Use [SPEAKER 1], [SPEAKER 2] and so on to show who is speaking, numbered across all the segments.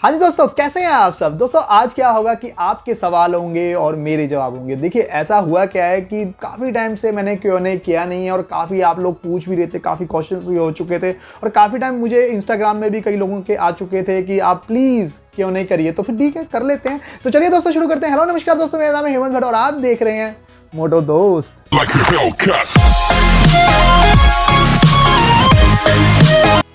[SPEAKER 1] हाँ जी दोस्तों, कैसे हैं आप सब। दोस्तों आज क्या होगा कि आपके सवाल होंगे और मेरे जवाब होंगे। देखिए ऐसा हुआ क्या है कि काफ़ी टाइम से मैंने Q&A किया नहीं है और काफ़ी आप लोग पूछ भी रहे थे, काफ़ी क्वेश्चंस भी हो चुके थे और काफ़ी टाइम मुझे इंस्टाग्राम में भी कई लोगों के आ चुके थे कि आप प्लीज़ Q&A करिए। तो फिर ठीक है, कर लेते हैं। तो चलिए दोस्तों शुरू करते हैं। हेलो नमस्कार दोस्तों, मेरा नाम है हेमंत भट्ट और आप देख रहे हैं मोटो दोस्त।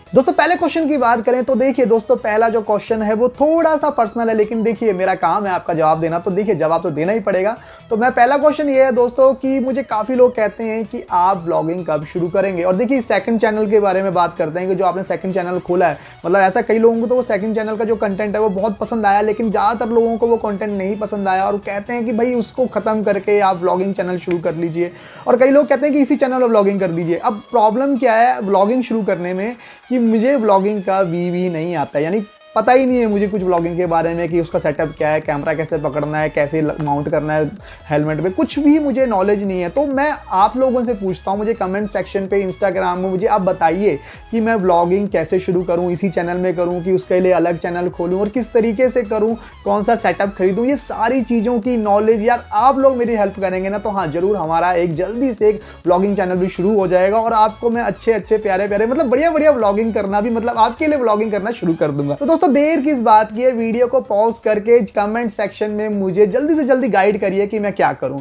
[SPEAKER 1] दोस्तों पहले क्वेश्चन की बात करें तो देखिए दोस्तों, पहला जो क्वेश्चन है वो थोड़ा सा पर्सनल है, लेकिन देखिए मेरा काम है आपका जवाब देना, तो देखिए जवाब तो देना ही पड़ेगा। तो मैं पहला क्वेश्चन ये है दोस्तों कि मुझे काफ़ी लोग कहते हैं कि आप व्लॉगिंग कब शुरू करेंगे। और देखिए सेकंड चैनल के बारे में बात करते हैं कि जो आपने सेकंड चैनल खोला है, मतलब ऐसा कई लोगों को तो वो सेकंड चैनल का जो कंटेंट है वो बहुत पसंद आया, लेकिन ज़्यादातर लोगों को वो कंटेंट नहीं पसंद आया और कहते हैं कि भाई उसको ख़त्म करके आप व्लॉगिंग चैनल शुरू कर लीजिए। और कई लोग कहते हैं कि इसी चैनल पर व्लॉगिंग कर दीजिए। अब प्रॉब्लम क्या है व्लॉगिंग शुरू करने में कि मुझे व्लॉगिंग का वी नहीं आता, यानी पता ही नहीं है मुझे कुछ व्लॉगिंग के बारे में कि उसका सेटअप क्या है, कैमरा कैसे पकड़ना है, कैसे माउंट करना है हेलमेट पे, कुछ भी मुझे नॉलेज नहीं है। तो मैं आप लोगों से पूछता हूँ, मुझे कमेंट सेक्शन पे इंस्टाग्राम में मुझे आप बताइए कि मैं व्लॉगिंग कैसे शुरू करूँ, इसी चैनल में करूँ कि उसके लिए अलग चैनल खोलूँ और किस तरीके से करूँ, कौन सा सेटअप खरीदूँ। ये सारी चीज़ों की नॉलेज यार आप लोग मेरी हेल्प करेंगे ना, तो हाँ ज़रूर हमारा एक जल्दी से एक व्लॉगिंग चैनल भी शुरू हो जाएगा और आपको मैं अच्छे प्यारे मतलब बढ़िया व्लॉगिंग करना भी, मतलब आपके लिए व्लॉगिंग करना शुरू कर दूंगा। तो दोस्तों देर किस बात की है, वीडियो को पॉज करके कमेंट सेक्शन में मुझे जल्दी से जल्दी गाइड करिए कि मैं क्या करूं।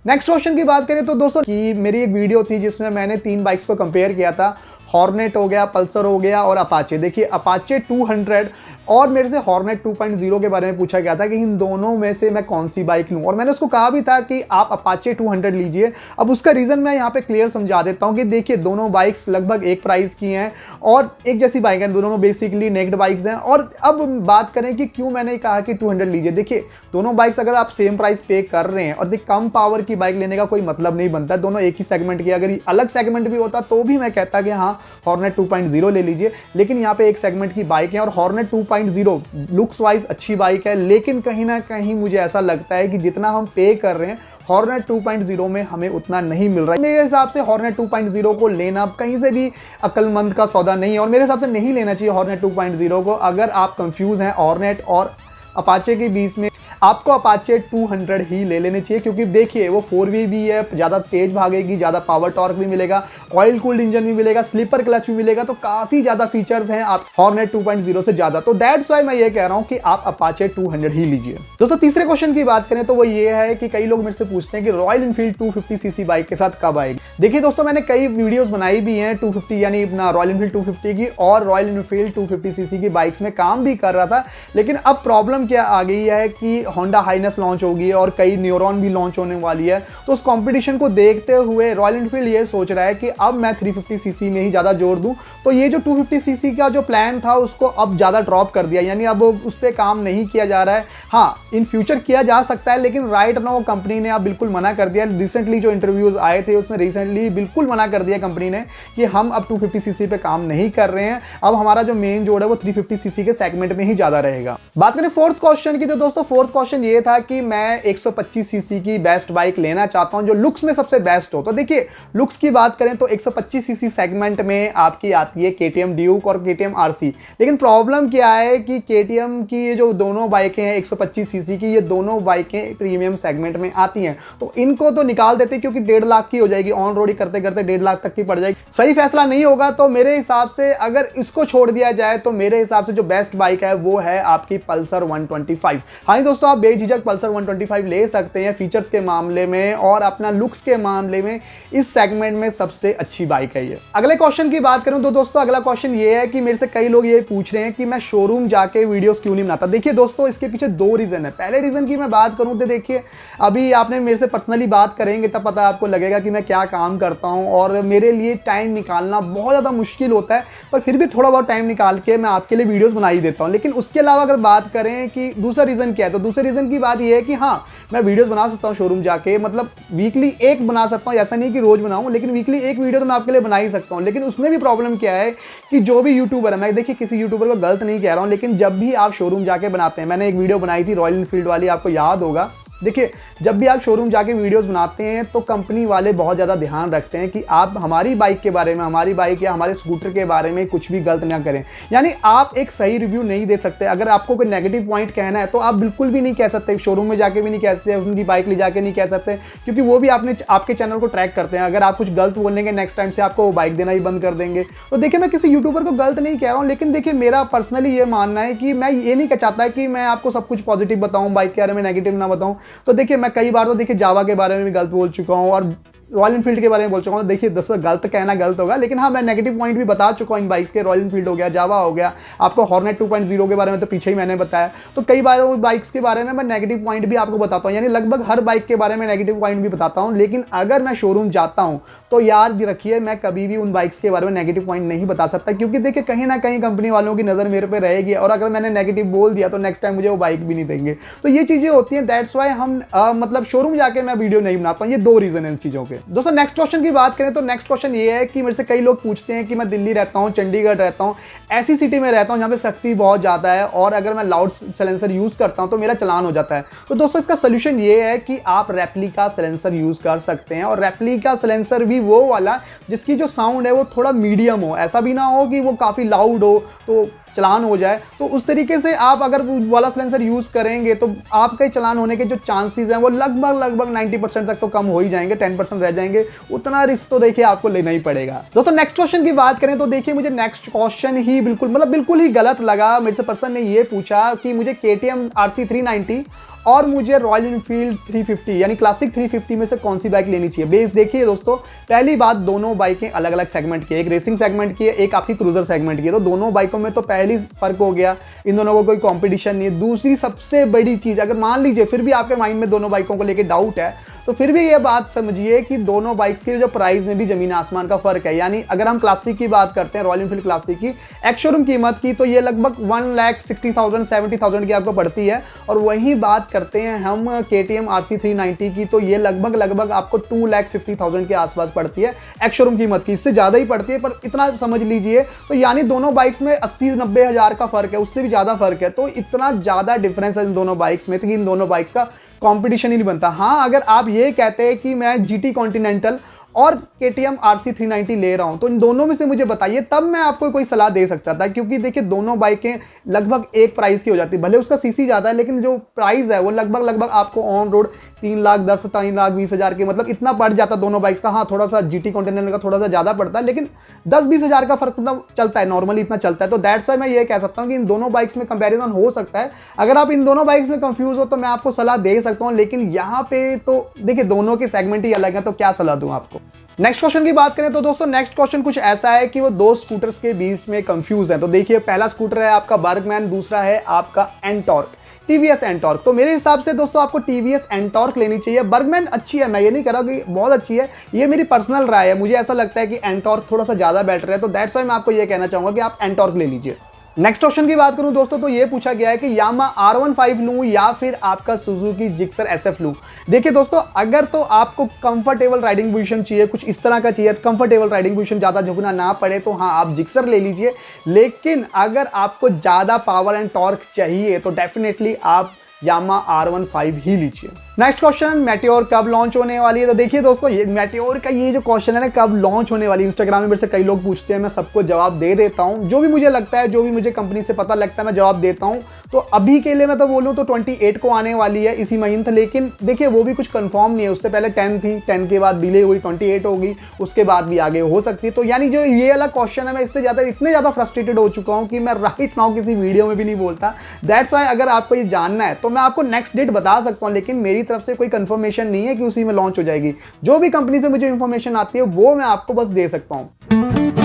[SPEAKER 1] नेक्स्ट क्वेश्चन की बात करें तो दोस्तों कि मेरी एक वीडियो थी जिसमें मैंने 3 बाइक्स को कंपेयर किया था, हॉर्नेट हो गया, पल्सर हो गया और अपाचे। देखिए अपाचे 200 और मेरे से हॉर्नेट 2.0 के बारे में पूछा गया था कि इन दोनों में से मैं कौन सी बाइक लूं, और मैंने उसको कहा भी था कि आप अपाचे 200 लीजिए। अब उसका रीज़न मैं यहाँ पे क्लियर समझा देता हूँ कि देखिए दोनों बाइक्स लगभग एक प्राइस की हैं और एक जैसी बाइक हैं, दोनों बेसिकली नेक्ड बाइक्स हैं। और अब बात करें कि क्यों मैंने कहा कि 200 लीजिए, देखिए दोनों बाइक्स अगर आप सेम प्राइस पे कर रहे हैं और देखिए कम पावर की बाइक लेने का कोई मतलब नहीं बनता, दोनों एक ही सेगमेंट की, अगर अलग सेगमेंट भी होता तो भी मैं कहता कि हाँ हॉर्नेट 2.0 ले लीजिए, लेकिन यहाँ पे एक सेगमेंट की बाइक है और हॉर्नेट 2.0 लुक्स वाइज अच्छी बाइक है, लेकिन कहीं ना कहीं मुझे ऐसा लगता है कि जितना हम पे कर रहे हैं हॉर्नेट 2.0 में हमें उतना नहीं मिल रहा है। मेरे हिसाब से हॉर्नेट 2.0 को लेना कहीं से भी अक्लमंद का सौदा नहीं है और मेरे हिसाब से नहीं लेना चाहिए हॉर्नेट 2.0 को। अगर आप कंफ्यूज हैं हॉर्नेट और अपाचे के बीच में, आपको अपाचे 200 ही ले लेने चाहिए, क्योंकि देखिए वो 4V भी है, ज़्यादा तेज भागेगी, ज़्यादा पावर टॉर्क भी मिलेगा, ऑयल कूल्ड इंजन भी मिलेगा, स्लीपर क्लच भी मिलेगा, तो काफ़ी ज़्यादा फीचर्स हैं आप हॉर्नेट 2.0 से ज़्यादा। तो दैट्स वाई मैं ये कह रहा हूँ कि आप अपाचे 200 ही लीजिए। दोस्तों तीसरे क्वेश्चन की बात करें तो वो ये है कि कई लोग मेरे से पूछते हैं कि रॉयल इनफील्ड 250cc बाइक के साथ कब आएगी। देखिए दोस्तों मैंने कई वीडियोज़ बनाई भी हैं 250 यानी अपना रॉयल इनफील्ड 250 की और रॉयल इनफील्ड 250cc की बाइक्स में काम भी कर रहा था, लेकिन अब प्रॉब्लम क्या आ गई है कि होंडा हाइनेस लॉन्च होगी और कई न्यूरॉन भी लॉन्च होने वाली है। तो उस कंपटीशन को देखते हुए रॉयल एनफील्ड ये सोच रहा है कि अब मैं 350cc में ही ज़्यादा जोर दूं, तो ये जो 250cc का जो प्लान था उसको अब ज़्यादा ड्रॉप कर दिया, यानी अब उस पर काम नहीं किया जा रहा है। हाँ इन फ्यूचर किया जा सकता है, लेकिन राइट नाउ कंपनी ने अब बिल्कुल मना कर दिया। रिसेंटली जो इंटरव्यूज़ आए थे उसमें रिसेंटली बिल्कुल मना कर दिया कंपनी ने कि हम अब 250cc पे काम नहीं कर रहे हैं, अब हमारा जो मेन जोड़ है वो 350cc के सेगमेंट में ही ज़्यादा रहेगा। बात करें फोर्थ क्वेश्चन की, तो दोस्तों फोर्थ क्वेश्चन ये था कि मैं 125cc की बेस्ट बाइक लेना चाहता हूं जो लुक्स में सबसे बेस्ट हो। तो देखिए लुक्स की बात करें तो 125cc सेगमेंट में आपकी आती है KTM ड्यूक और KTM RC, लेकिन प्रॉब्लम क्या है कि KTM की ये जो दोनों बाइकें हैं 125cc की, ये दोनों बाइकें प्रीमियम सेगमेंट में आती हैं, तो इनको तो निकाल देते क्योंकि 1.5 लाख की हो जाएगी, ऑन रोड ही करते करते 1.5 लाख तक की पड़ जाएगी, सही फैसला नहीं होगा। तो मेरे हिसाब से अगर इसको छोड़ दिया जाए तो मेरे हिसाब से जो बेस्ट बाइक है वो है आपकी पल्सर 125। हाँ दोस्तों आप बेझिझक पल्सर 125 ले सकते हैं, फीचर्स के मामले में और अपना लुक्स के मामले में इस सेगमेंट में सबसे अच्छी बाइक है ये। अगले क्वेश्चन की बात करूं तो दोस्तों अगला क्वेश्चन ये है कि मेरे से कई लोग ये पूछ रहे हैं कि मैं शोरूम जाके वीडियोस क्यों नहीं बनाता। देखिए दोस्तों इसके पीछे 2 रीजन है। पहले रीजन की मैं बात करूं तो देखिए अभी आपने मेरे से पर्सनली बात करेंगे तब पता आपको लगेगा कि मैं क्या काम करता हूं और मेरे लिए टाइम निकालना बहुत ज़्यादा मुश्किल होता है, पर फिर भी थोड़ा बहुत टाइम निकाल के मैं आपके लिए वीडियोस बना ही देता हूं। लेकिन उसके अलावा अगर बात करें कि दूसरा रीजन क्या है, तो दूसरे रीजन की बात यह है कि हाँ मैं वीडियोस बना सकता हूं शोरूम जाके, मतलब वीकली एक बना सकता हूं, ऐसा नहीं कि रोज बनाऊं, लेकिन वीकली एक वीडियो तो मैं आपके लिए बना ही सकता हूं। लेकिन उसमें भी प्रॉब्लम क्या है कि जो भी यूट्यूबर है, मैं देखिए किसी यूट्यूबर को गलत नहीं कह रहा हूं, लेकिन जब भी आप शोरूम जाके बनाते हैं, मैंने एक वीडियो बनाई थी रॉयल एनफील्ड वाली, आपको याद होगा, देखिए, जब भी आप शोरूम जाके वीडियोस बनाते हैं तो कंपनी वाले बहुत ज़्यादा ध्यान रखते हैं कि आप हमारी बाइक के बारे में, हमारी बाइक या हमारे स्कूटर के बारे में कुछ भी गलत ना करें। यानी आप एक सही रिव्यू नहीं दे सकते। अगर आपको कोई नेगेटिव पॉइंट कहना है तो आप बिल्कुल भी नहीं कह सकते, शोरूम में जाके भी नहीं कह सकते, उनकी बाइक ले जाके नहीं कह सकते, क्योंकि वो भी आपके चैनल को ट्रैक करते हैं। अगर आप कुछ गलत बोलेंगे नेक्स्ट टाइम से आपको वो बाइक देना ही बंद कर देंगे। तो देखिए, मैं किसी यूट्यूबर को गलत नहीं कह रहा हूँ, लेकिन देखिए मेरा पर्सनली ये मानना है कि मैं ये नहीं चाहता कि मैं आपको सब कुछ पॉजिटिव बताऊं, बाइक के बारे में नेगेटिव ना बताऊं। तो देखिए, मैं कई बार तो देखिए जावा के बारे में भी गलत बोल चुका हूं और रॉयल एनफील्ड के बारे में बोल चुका हूँ। देखिए दोस्तों, गलत कहना गलत होगा, लेकिन हाँ, मैं नेगेटिव पॉइंट भी बता चुका हूँ इन बाइक्स के। रॉयल एनफील्ड हो गया, जावा हो गया, आपको हॉर्नेट 2.0 के बारे में तो पीछे ही मैंने बताया। तो कई बार बाइक्स के बारे में मैं नेगेटिव पॉइंट भी आपको बताता हूँ, यानी लगभग हर बाइक के बारे में नेगेटिव पॉइंट भी बताता हूँ। लेकिन अगर मैं शोरूम जाता हूँ तो याद रखिए, मैं कभी भी उन बाइक्स के बारे में नेगेटिव पॉइंट नहीं बता सकता, क्योंकि देखिए कहीं ना कहीं कंपनी वालों की नज़र मेरे पे रहेगी और अगर मैंने नेगेटिव बोल दिया तो नेक्स्ट टाइम मुझे वो बाइक भी नहीं देंगे। तो ये चीज़ें होती हैं, दैट्स वाई हम मतलब शोरूम जाके मैं वीडियो नहीं बनाता हूँ। ये 2 रीज़न है इन चीज़ों के। दोस्तों, नेक्स्ट क्वेश्चन की बात करें तो नेक्स्ट क्वेश्चन ये है कि मेरे से कई लोग पूछते हैं कि मैं दिल्ली रहता हूं, चंडीगढ़ रहता हूं, ऐसी सिटी में रहता हूं जहां पे सख्ती बहुत ज़्यादा है और अगर मैं लाउड साइलेंसर यूज़ करता हूं तो मेरा चालान हो जाता है। तो दोस्तों, इसका सोल्यूशन ये है कि आप रेप्लिका साइलेंसर यूज़ कर सकते हैं, और रेप्लिका साइलेंसर भी वो वाला जिसकी जो साउंड है वो थोड़ा मीडियम हो, ऐसा भी ना हो कि वो काफ़ी लाउड हो तो चलान हो जाए। तो उस तरीके से आप अगर वाला साइलेंसर यूज़ करेंगे तो आपके चलान होने के जो चांसेस हैं वो लगभग 90% तक तो कम हो ही जाएंगे, 10% रह जाएंगे। उतना रिस्क तो देखिए आपको लेना ही पड़ेगा। दोस्तों, नेक्स्ट क्वेश्चन की बात करें तो देखिए, मुझे नेक्स्ट क्वेश्चन ही बिल्कुल ही गलत लगा। मेरे से पर्सन ने ये पूछा कि मुझे KTM RC 390 और मुझे रॉयल एनफील्ड 350 यानी क्लासिक 350 में से कौन सी बाइक लेनी चाहिए। देखिए दोस्तों, पहली बात, दोनों बाइकें अलग अलग सेगमेंट की है, एक रेसिंग सेगमेंट की है, एक आपकी क्रूजर सेगमेंट की है। तो दोनों बाइकों में तो पहली फर्क हो गया, इन दोनों को कोई कंपटीशन नहीं है। दूसरी सबसे बड़ी चीज़, अगर मान लीजिए फिर भी आपके माइंड में दोनों बाइकों को लेकर डाउट है, तो फिर भी ये बात समझिए कि दोनों बाइक्स के जो प्राइस में भी जमीन आसमान का फर्क है। यानी अगर हम क्लासिक की बात करते हैं, रॉयल एनफील्ड क्लासिक की एक्स शोरूम कीमत की, तो ये लगभग 1,60,000 70,000 की आपको पड़ती है। और वहीं बात करते हैं हम KTM RC 390 की, तो ये लगभग आपको 2,50,000 के आसपास पड़ती है एक्स शोरूम कीमत की। इससे ज़्यादा ही पड़ती है, पर इतना समझ लीजिए। तो यानी दोनों बाइक्स में 80-90 हज़ार का फर्क है, उससे भी ज़्यादा फर्क है। तो इतना ज़्यादा डिफरेंस है इन दोनों बाइक्स में, तो इन दोनों बाइक्स का कंपटीशन ही नहीं बनता। हाँ, अगर आप ये कहते हैं कि मैं GT कॉन्टिनेंटल और KTM RC 390 ले रहा हूं, तो इन दोनों में से मुझे बताइए, तब मैं आपको कोई सलाह दे सकता था। क्योंकि देखिए, दोनों बाइकें लगभग एक प्राइस की हो जाती है, भले उसका सीसी ज़्यादा है, लेकिन जो प्राइस है वो लगभग आपको ऑन रोड 3,10,000 3,20,000 के मतलब इतना पड़ जाता है दोनों बाइक्स का। हाँ, थोड़ा सा GT कॉन्टिनेंटल का थोड़ा सा ज़्यादा पड़ता है, लेकिन 10-20 हज़ार का फर्क मतलब चलता है, नॉर्मली इतना चलता है। तो दैट्स वाई मैं ये कह सकता हूँ कि इन दोनों बाइक्स में कंपैरिजन हो सकता है। अगर आप इन दोनों बाइक्स में कंफ्यूज हो तो मैं आपको सलाह दे सकता हूँ, लेकिन यहाँ पे तो देखिए दोनों के सेगमेंट ही अलग है, तो क्या सलाह दूँ आपको। नेक्स्ट क्वेश्चन की बात करें तो दोस्तों, नेक्स्ट क्वेश्चन कुछ ऐसा है कि वो 2 स्कूटर्स के बीच में कंफ्यूज है। तो देखिए, पहला स्कूटर है आपका बर्गमैन, दूसरा है आपका एंटॉर्क, TVS एंटॉर्क। तो मेरे हिसाब से दोस्तों आपको TVS एंटॉर्क लेनी चाहिए। बर्गमैन अच्छी है, मैं ये नहीं कह रहा कि बहुत अच्छी है, ये मेरी पर्सनल राय है। मुझे ऐसा लगता है कि एंटॉर्क थोड़ा सा ज़्यादा बेटर है, तो दैट्स वाई मैं आपको ये कहना चाहूँगा कि आप एंटॉर्क ले लीजिए। नेक्स्ट क्वेश्चन की बात करूं दोस्तों, तो ये पूछा गया है कि यामा R15 लूं या फिर आपका सुजुकी जिक्सर SF लूं। देखिए दोस्तों, अगर तो आपको कंफर्टेबल राइडिंग पोजीशन चाहिए, कुछ इस तरह का चाहिए, कंफर्टेबल राइडिंग पोजीशन, ज़्यादा झुकना ना पड़े, तो हाँ आप जिक्सर ले लीजिए। लेकिन अगर आपको ज़्यादा पावर एंड टॉर्क चाहिए तो डेफिनेटली आप यामा R15 ही लीजिए। नेक्स्ट क्वेश्चन, मेटियोर कब लॉन्च होने वाली है। तो देखिए दोस्तों, ये मेटियोर का ये जो क्वेश्चन है ना, कब लॉन्च होने वाली है, इंस्टाग्राम में मेरे से कई लोग पूछते हैं, मैं सबको जवाब दे देता हूं। जो भी मुझे लगता है, जो भी मुझे कंपनी से पता लगता है, मैं जवाब देता हूं। तो अभी के लिए मैं तो बोलूं तो 28 को आने वाली है इसी महीने, लेकिन देखिए वो भी कुछ कंफर्म नहीं है। उससे पहले 10 थी, 10 के बाद डिले हुई, 28 होगी, उसके बाद भी आगे हो सकती है। तो यानी जो ये वाला क्वेश्चन है, मैं इससे इतने ज़्यादा फ्रस्ट्रेटेड हो चुका हूँ कि मैं राइट नाउ किसी वीडियो में भी नहीं बोलता। दैट्स वाई अगर आपको ये जानना है तो मैं आपको नेक्स्ट डेट बता सकता हूँ, लेकिन मेरी तरफ से कोई कंफर्मेशन नहीं है कि उसी में लॉन्च हो जाएगी। जो भी कंपनी से मुझे इंफॉर्मेशन आती है वो मैं आपको बस दे सकता हूँ।